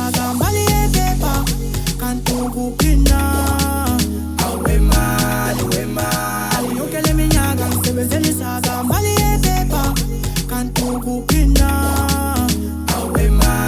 isaga mbali yepepa kantukupina awe mali yokele minyaga msebenzeni isaga mbali yepepa kantukupina awe mali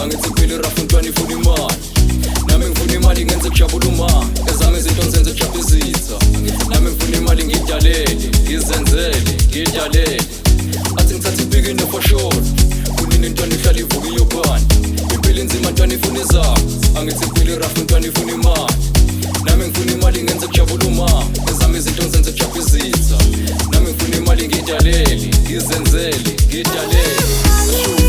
angithi impilo rafu ntwana ifuna imali nami ngifuna imali ngenze kujabula uma ezami izinto ngizenze kujabulizisa nami ngifuna imali ngidalele ngizenzele ngidalele athi ngithatha ipikini for sure kunini ntwana ihlala ivuka iyopanda impilo inzima ntwana ifuna izakho angithi impilo rafu ntwana ifuna imali nami ngifuna imali ngenze kujabula uma ezami izinto ngizenze kujabulizisa nami ngifuna imali ngidalele ngizenzele ngidalele